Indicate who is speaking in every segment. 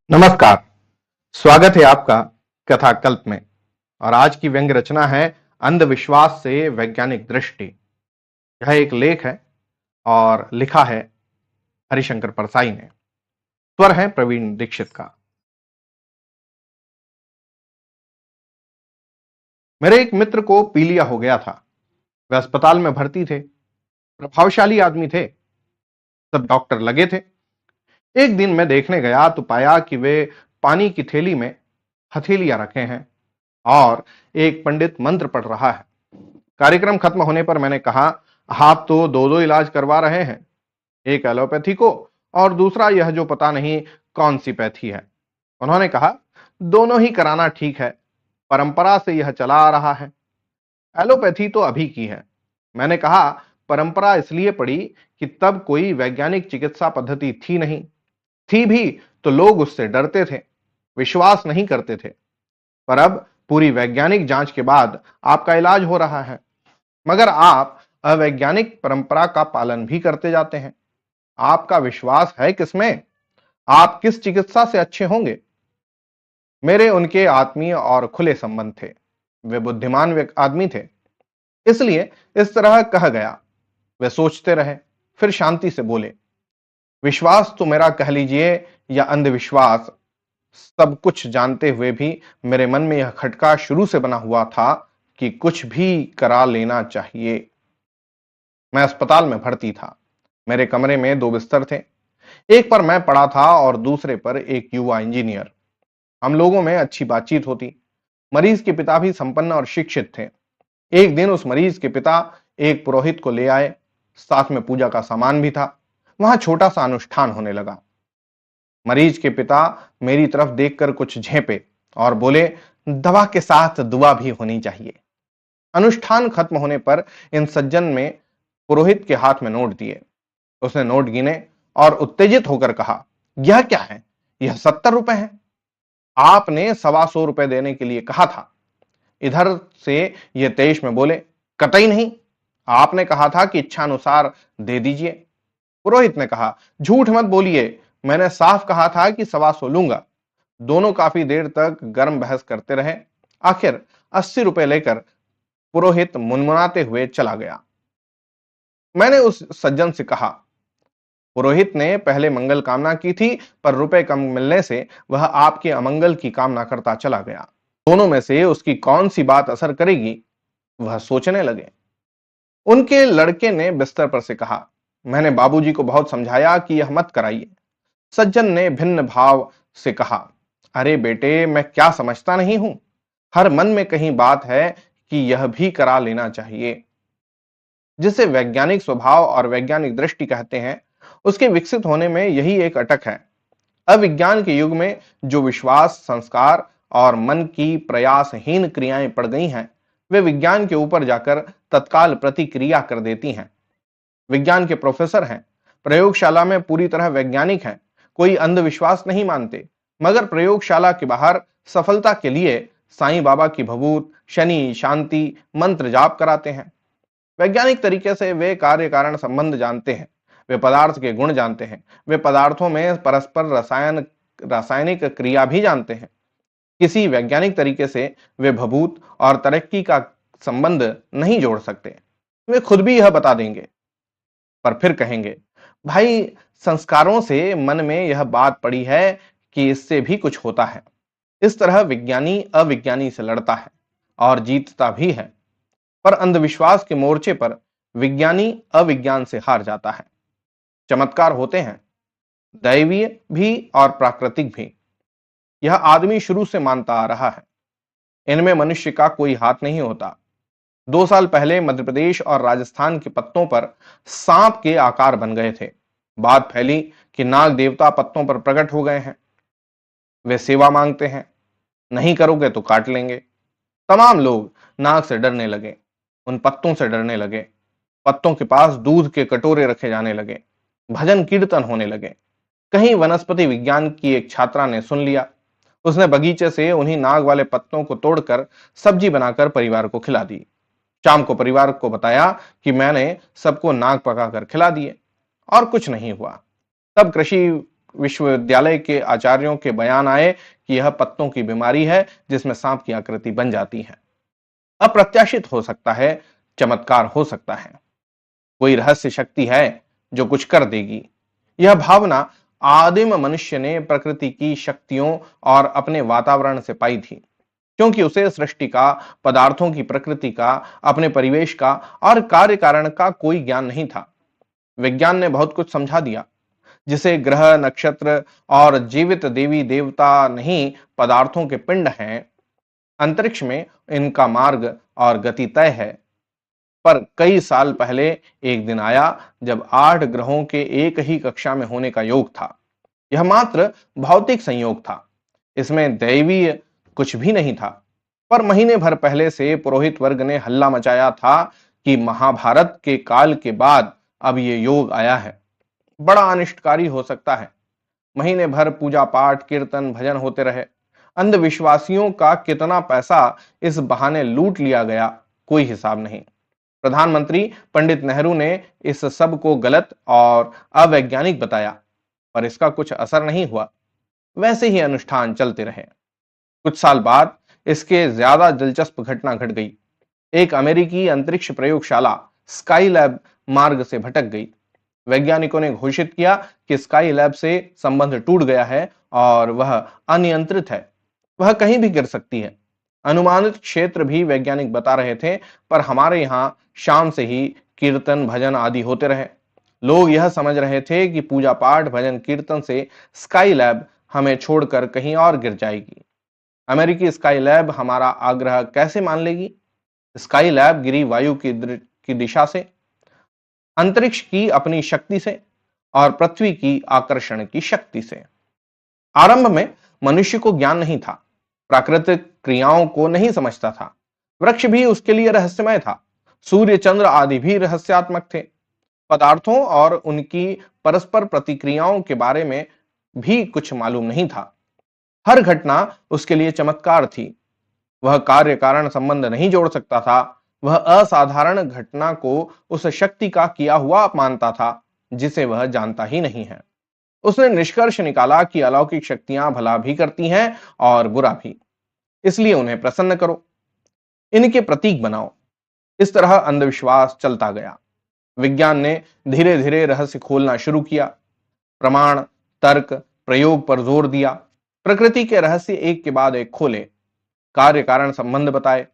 Speaker 1: नमस्कार, स्वागत है आपका कथा कल्प में। और आज की व्यंग्य रचना है अंधविश्वास से वैज्ञानिक दृष्टि। यह एक लेख है और लिखा है हरिशंकर परसाई ने। स्वर है प्रवीण दीक्षित का। मेरे एक मित्र को पीलिया हो गया था। वे अस्पताल में भर्ती थे। प्रभावशाली आदमी थे। सब डॉक्टर लगे थे। एक दिन मैं देखने गया तो पाया कि वे पानी की थैली में हथेलियां रखे हैं और एक पंडित मंत्र पढ़ रहा है। कार्यक्रम खत्म होने पर मैंने कहा, आप तो दो दो इलाज करवा रहे हैं, एक एलोपैथी को और दूसरा यह जो पता नहीं कौन सी पैथी है। उन्होंने कहा, दोनों ही कराना ठीक है, परंपरा से यह चला आ रहा है। एलोपैथी तो अभी की है। मैंने कहा, परंपरा इसलिए पड़ी कि तब कोई वैज्ञानिक चिकित्सा पद्धति थी नहीं। थी भी तो लोग उससे डरते थे, विश्वास नहीं करते थे। पर अब पूरी वैज्ञानिक जांच के बाद आपका इलाज हो रहा है, मगर आप अवैज्ञानिक परंपरा का पालन भी करते जाते हैं। आपका विश्वास है किसमें? आप किस चिकित्सा से अच्छे होंगे? मेरे उनके आत्मीय और खुले संबंध थे। वे बुद्धिमान आदमी थे, इसलिए इस तरह कह गया। वे सोचते रहे, फिर शांति से बोले, विश्वास तो मेरा कह लीजिए या अंधविश्वास, सब कुछ जानते हुए भी मेरे मन में यह खटका शुरू से बना हुआ था कि कुछ भी करा लेना चाहिए। मैं अस्पताल में भर्ती था। मेरे कमरे में दो बिस्तर थे। एक पर मैं पड़ा था और दूसरे पर एक युवा इंजीनियर। हम लोगों में अच्छी बातचीत होती। मरीज के पिता भी संपन्न और शिक्षित थे। एक दिन उस मरीज के पिता एक पुरोहित को ले आए। साथ में पूजा का सामान भी था। वहां छोटा सा अनुष्ठान होने लगा। मरीज के पिता मेरी तरफ देखकर कुछ झेपे और बोले, दवा के साथ दुआ भी होनी चाहिए। अनुष्ठान खत्म होने पर इन सज्जन में पुरोहित के हाथ में नोट दिए। उसने नोट गिने और उत्तेजित होकर कहा, यह क्या है? यह 70 रुपए है। आपने 125 देने के लिए कहा था। इधर से ये तेज में बोले, कतई नहीं, आपने कहा था कि इच्छा अनुसार दे दीजिए। पुरोहित ने कहा, झूठ मत बोलिए, मैंने साफ कहा था कि 125 लूंगा। दोनों काफी देर तक गर्म बहस करते रहे। आखिर 80 रुपए लेकर पुरोहित मुनमुनाते हुए चला गया। मैंने उस सज्जन से कहा, पुरोहित ने पहले मंगल कामना की थी, पर रुपए कम मिलने से वह आपके अमंगल की कामना करता चला गया। दोनों में से उसकी कौन सी बात असर करेगी, वह सोचने लगे। उनके लड़के ने बिस्तर पर से कहा, मैंने बाबूजी को बहुत समझाया कि यह मत कराइए। सज्जन ने भिन्न भाव से कहा, अरे बेटे, मैं क्या समझता नहीं हूं। हर मन में कहीं बात है कि यह भी करा लेना चाहिए। जिसे वैज्ञानिक स्वभाव और वैज्ञानिक दृष्टि कहते हैं, उसके विकसित होने में यही एक अटक है। अविज्ञान के युग में जो विश्वास, संस्कार और मन की प्रयासहीन क्रियाएं पड़ गई हैं, वे विज्ञान के ऊपर जाकर तत्काल प्रतिक्रिया कर देती हैं। विज्ञान के प्रोफेसर हैं, प्रयोगशाला में पूरी तरह वैज्ञानिक हैं, कोई अंधविश्वास नहीं मानते, मगर प्रयोगशाला के बाहर सफलता के लिए साईं बाबा की भभूत, शनि शांति मंत्र जाप कराते हैं। वैज्ञानिक तरीके से वे कार्य कारण संबंध जानते हैं। वे पदार्थ के गुण जानते हैं। वे पदार्थों में परस्पर रासायनिक क्रिया भी जानते हैं। किसी वैज्ञानिक तरीके से वे भभूत और तरक्की का संबंध नहीं जोड़ सकते। वे खुद भी यह बता देंगे, पर फिर कहेंगे, भाई, संस्कारों से मन में यह बात पड़ी है कि इससे भी कुछ होता है। इस तरह विज्ञानी अविज्ञानी से लड़ता है और जीतता भी है। पर अंधविश्वास के मोर्चे पर विज्ञानी अविज्ञान से हार जाता है। चमत्कार होते हैं, दैवीय भी और प्राकृतिक भी। यह आदमी शुरू से मानता आ रहा है। इनमें मनुष्य का कोई हाथ नहीं होता। 2 साल पहले मध्य प्रदेश और राजस्थान के पत्तों पर सांप के आकार बन गए थे। बात फैली कि नाग देवता पत्तों पर प्रकट हो गए हैं। वे सेवा मांगते हैं, नहीं करोगे तो काट लेंगे। तमाम लोग नाग से डरने लगे, उन पत्तों से डरने लगे। पत्तों के पास दूध के कटोरे रखे जाने लगे। भजन कीर्तन होने लगे। कहीं वनस्पति विज्ञान की एक छात्रा ने सुन लिया। उसने बगीचे से उन्हीं नाग वाले पत्तों को तोड़कर सब्जी बनाकर परिवार को खिला दी। शाम को परिवार को बताया कि मैंने सबको नाग पकाकर खिला दिए और कुछ नहीं हुआ। तब कृषि विश्वविद्यालय के आचार्यों के बयान आए कि यह पत्तों की बीमारी है जिसमें सांप की आकृति बन जाती है। अप्रत्याशित हो सकता है, चमत्कार हो सकता है, कोई रहस्य शक्ति है जो कुछ कर देगी। यह भावना आदिम मनुष्य ने प्रकृति की शक्तियों और अपने वातावरण से पाई थी, क्योंकि उसे सृष्टि का, पदार्थों की प्रकृति का, अपने परिवेश का और कार्य कारण का कोई ज्ञान नहीं था। विज्ञान ने बहुत कुछ समझा दिया, जिसे ग्रह, नक्षत्र और जीवित देवी देवता नहीं, पदार्थों के पिंड हैं। अंतरिक्ष में इनका मार्ग और गति तय है। पर कई साल पहले एक दिन आया जब 8 ग्रहों के एक ही कक्षा में होने का योग था। यह मात्र भौतिक संयोग था, इसमें दैवीय कुछ भी नहीं था। पर महीने भर पहले से पुरोहित वर्ग ने हल्ला मचाया था कि महाभारत के काल के बाद अब ये योग आया है, बड़ा अनिष्टकारी हो सकता है। महीने भर पूजा पाठ, कीर्तन, भजन होते रहे। अंधविश्वासियों का कितना पैसा इस बहाने लूट लिया गया, कोई हिसाब नहीं। प्रधानमंत्री पंडित नेहरू ने इस सब को गलत और अवैज्ञानिक बताया, पर इसका कुछ असर नहीं हुआ। वैसे ही अनुष्ठान चलते रहे। कुछ साल बाद इसके ज्यादा दिलचस्प घटना घट गई। एक अमेरिकी अंतरिक्ष प्रयोगशाला स्काई लैब मार्ग से भटक गई। वैज्ञानिकों ने घोषित किया कि स्काई लैब से संबंध टूट गया है और वह अनियंत्रित है, वह कहीं भी गिर सकती है। अनुमानित क्षेत्र भी वैज्ञानिक बता रहे थे, पर हमारे यहां शाम से ही कीर्तन, भजन आदि होते रहे। लोग यह समझ रहे थे कि पूजा पाठ, भजन, कीर्तन से स्काई लैब हमें छोड़कर कहीं और गिर जाएगी। अमेरिकी स्काई लैब हमारा आग्रह कैसे मान लेगी? स्काई लैब गिरी वायु की दिशा से, अंतरिक्ष की अपनी शक्ति से और पृथ्वी की आकर्षण की शक्ति से। आरंभ में मनुष्य को ज्ञान नहीं था, प्राकृतिक क्रियाओं को नहीं समझता था। वृक्ष भी उसके लिए रहस्यमय था, सूर्य, चंद्र आदि भी रहस्यात्मक थे। पदार्थों और उनकी परस्पर प्रतिक्रियाओं के बारे में भी कुछ मालूम नहीं था। हर घटना उसके लिए चमत्कार थी। वह कार्य कारण संबंध नहीं जोड़ सकता था। वह असाधारण घटना को उस शक्ति का किया हुआ मानता था जिसे वह जानता ही नहीं है। उसने निष्कर्ष निकाला कि अलौकिक शक्तियां भला भी करती हैं और बुरा भी, इसलिए उन्हें प्रसन्न करो, इनके प्रतीक बनाओ। इस तरह अंधविश्वास चलता गया। विज्ञान ने धीरे धीरे रहस्य खोलना शुरू किया, प्रमाण, तर्क, प्रयोग पर जोर दिया। प्रकृति के रहस्य एक के बाद एक खोले, कार्य कारण संबंध बताए,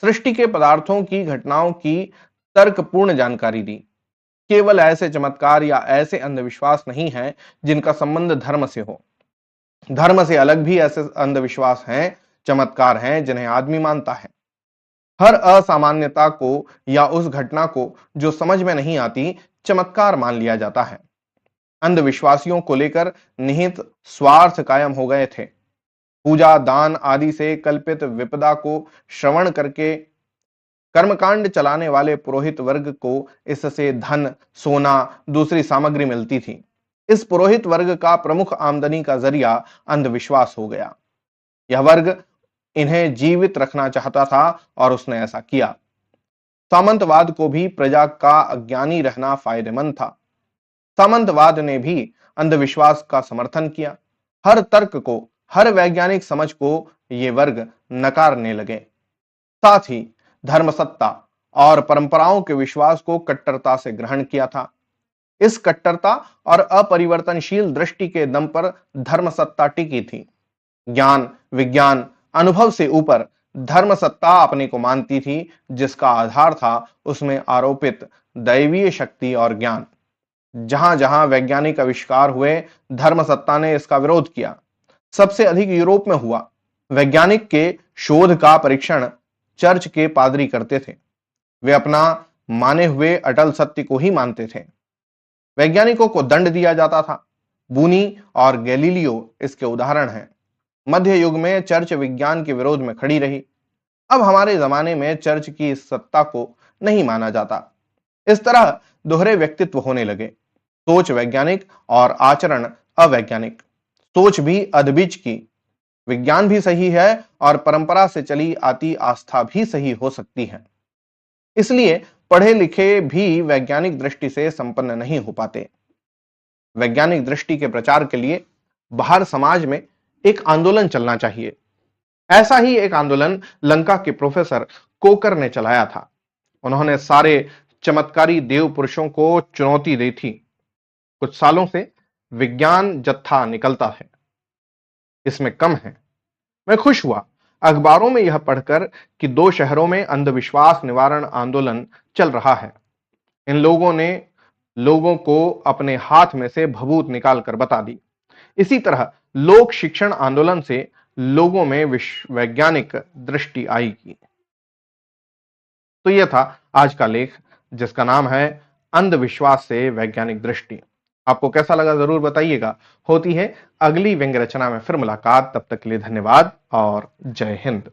Speaker 1: सृष्टि के पदार्थों की घटनाओं की तर्कपूर्ण जानकारी दी। केवल ऐसे चमत्कार या ऐसे अंधविश्वास नहीं है जिनका संबंध धर्म से हो। धर्म से अलग भी ऐसे अंधविश्वास हैं, चमत्कार हैं जिन्हें आदमी मानता है। हर असामान्यता को या उस घटना को जो समझ में नहीं आती, चमत्कार मान लिया जाता है। अंधविश्वासियों को लेकर निहित स्वार्थ कायम हो गए थे। पूजा, दान आदि से कल्पित विपदा को श्रवण करके कर्मकांड चलाने वाले पुरोहित वर्ग को इससे धन, सोना, दूसरी सामग्री मिलती थी। इस पुरोहित वर्ग का प्रमुख आमदनी का जरिया अंधविश्वास हो गया। यह वर्ग इन्हें जीवित रखना चाहता था और उसने ऐसा किया। सामंतवाद को भी प्रजा का अज्ञानी रहना फायदेमंद था। सामंतवाद ने भी अंधविश्वास का समर्थन किया। हर तर्क को, हर वैज्ञानिक समझ को ये वर्ग नकारने लगे। साथ ही धर्मसत्ता और परंपराओं के विश्वास को कट्टरता से ग्रहण किया था। इस कट्टरता और अपरिवर्तनशील दृष्टि के दम पर धर्मसत्ता टिकी थी। ज्ञान, विज्ञान, अनुभव से ऊपर धर्मसत्ता अपने को मानती थी, जिसका आधार था उसमें आरोपित दैवीय शक्ति और ज्ञान। जहां जहां वैज्ञानिक आविष्कार हुए, धर्मसत्ता ने इसका विरोध किया। सबसे अधिक यूरोप में हुआ। वैज्ञानिक के शोध का परीक्षण चर्च के पादरी करते थे। वे अपना माने हुए अटल सत्य को ही मानते थे। वैज्ञानिकों को दंड दिया जाता था। बूनी और गैलीलियो इसके उदाहरण हैं। मध्य युग में चर्च विज्ञान के विरोध में खड़ी रही। अब हमारे जमाने में चर्च की इस सत्ता को नहीं माना जाता। इस तरह दोहरे व्यक्तित्व होने लगे, सोच वैज्ञानिक और आचरण अवैज्ञानिक। सोच भी अधबिच की। विज्ञान भी सही है और परंपरा से चली आती आस्था भी सही हो सकती है। इसलिए पढ़े लिखे भी वैज्ञानिक दृष्टि से संपन्न नहीं हो पाते। वैज्ञानिक दृष्टि के प्रचार के लिए बाहर समाज में एक आंदोलन चलना चाहिए। ऐसा ही एक आंदोलन लंका के प्रोफेसर कोकर ने चलाया था। उन्होंने सारे चमत्कारी देव पुरुषों को चुनौती दी थी। कुछ सालों से विज्ञान जत्था निकलता है, इसमें कम है। मैं खुश हुआ अखबारों में यह पढ़कर कि 2 शहरों में अंधविश्वास निवारण आंदोलन चल रहा है। इन लोगों ने लोगों को अपने हाथ में से भभूत निकाल कर बता दी। इसी तरह लोक शिक्षण आंदोलन से लोगों में वैज्ञानिक दृष्टि आएगी। तो यह था आज का लेख, जिसका नाम है अंधविश्वास से वैज्ञानिक दृष्टि। आपको कैसा लगा जरूर बताइएगा। होती है अगली व्यंग्य रचना में फिर मुलाकात। तब तक के लिए धन्यवाद और जय हिंद।